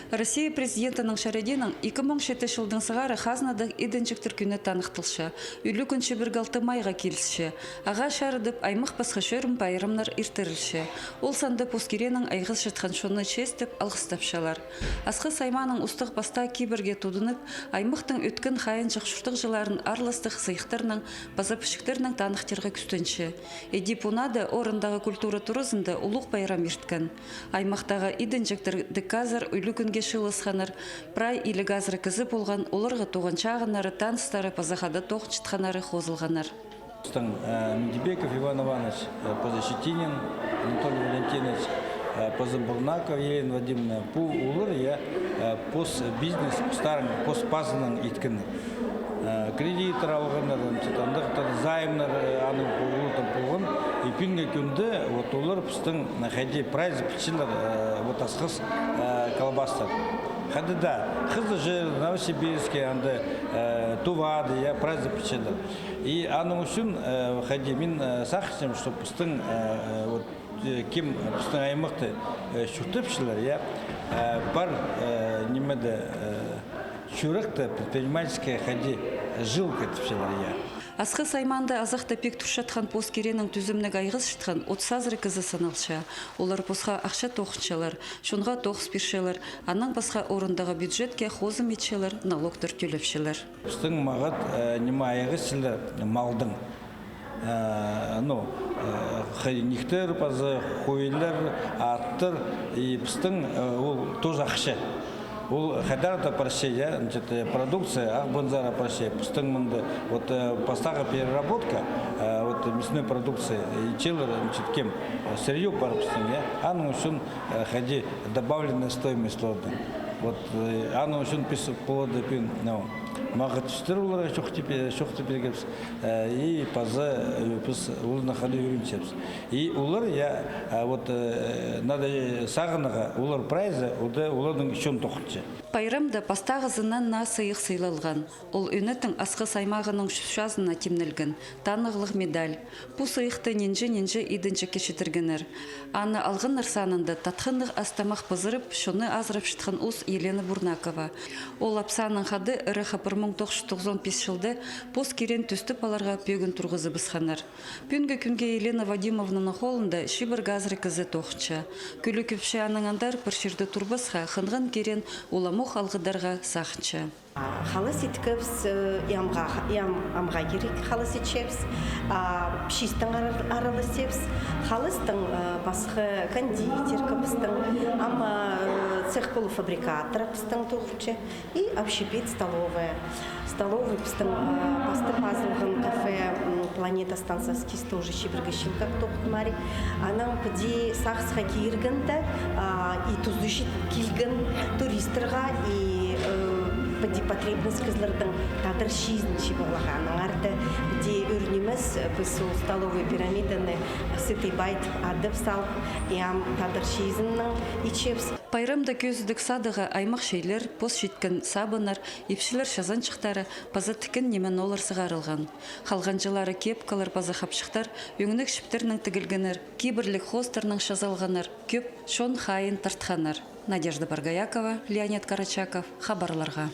Россия президентінің шареденің 2007 жылдың сығары хазнадық иденчіктір күні танықтылшы. Үлі күнші біргалты майға келісші. Аға шарыдып аймақ басқа шөрім байырымнар иртірілші. Ол санды поскеренің айғыз шытқан шоны честіп алғыстапшалар. Асқы сайманың ұстық баста кейбірге тудынып, аймақтың өткен хайын жақшыртық жыларын арластық сыйықтарының, базапышықтарының танықтырға күстінші. Эдипунады орындағы культура турызында ұлық байрам ирткен. Аймақтағы иденчіктір деказар үлі күнге шылысханар, прай или газры кізі болған оларға туған чағынары, таныстары, пазахада тоқчытханары қозылғанар. Медибеков Иван Иванович, Позащитинин, Анатолий Валентинович, Позабурнаков, Елена Вадимовна, улыр я пост-бизнес, пост-пазының иткіні. Кредитор алғандар, займдар аның ұлытын болған, епінге күнді олар пұстың қайде прайзы пішілер асқыз колбастар. Қадыда қызы жер, Новосибирске, Тувады, прайзы пішілер. И аның үшін қайде мен сақышым, что пұстың кем пұстың аймақты шүртіпшілер, бар немеді шүрікті предпринимательская ходи жилка тіпшілер. Асқы сайманды азақта пек тұршатқан поскеренің түзімнік айғыз шытқан 30 кізі сыналшы. Олар посқа ақша тоқыншалар, шонға тоқыс бершелер, анның басқа орындағы бюджетке қозым етшелер, налогтар төлепшелер. Пістің мағыт нема айғыз шілер малдың. Нихтер, пазы, хуйлер, аттыр, пістің ол тоже ақша. Ол хадарата прощения, продукция, ахбанзара прощения, пустынмында, постага переработка, мясной продукции, и челлер, кем сырье пар пустыня, ану шун ходи добавленная стоимость лода. Ану шун пис повода пин, магат штырулара шохти пергепс, и паза пис улна ходи юринчепс. И улар я надо сагынага улар прайза, улардың шун тохтче. Байрамда пастағызынан насыйық сыйлалған. Ол өнеттің асқы саймағының шүшазына темнілген. Танығылық медаль. Бұ сыйықты ненже идінчі кешетіргенер. Аны алғын ырсанында татқындық астамақ бұзырып, шоны азырып шытқан ұс Елена Бурнакова. Ол апсаның қады ұрыға 1995 жылды пос керен түстіп аларға пөгін тұрғызы бұсқанар. Пөнгі күнге Елена Вадимовнаның қолында шибір газры кізі тоқчы. Күлі көпші аныңандар піршерді тұрбысқа қынған керен оламуқ алғыдарға сақынчы. Халас еткіпс, амға керек халас етшепс, пшистің аралы сепс, халастың басқы кондитер кіпстің, ама цех полуфабрикатора пістің тоқчы, и общепит столовая. Столовый пістің басты пазылған кафе «Планета» станцияски тоже шибіргішін как тоқтымари. Анам піде сақсыға кейіргінді, и тұздышын келгін туристерға, и потребность кызлардың тадыр шизінші болғаның арды де өрнеміз біз сол столовой пирамиданы сытый байт адып салып, тадыр шизінің ичепс. Пайрамда көзідік садыға аймақ шейлер, пос жеткен сабынар, епшілер шазанчықтары, паза тікен немен олар сығарылған. Қалғанчылары кепкалар, паза қапшықтар, өңінік шіптерінің тігілгенер, кейбірлік хостарының шазалғанар, көп шон хайын тартқанар. Надежда Баргаякова, Леонид Карачаков, хабарларға.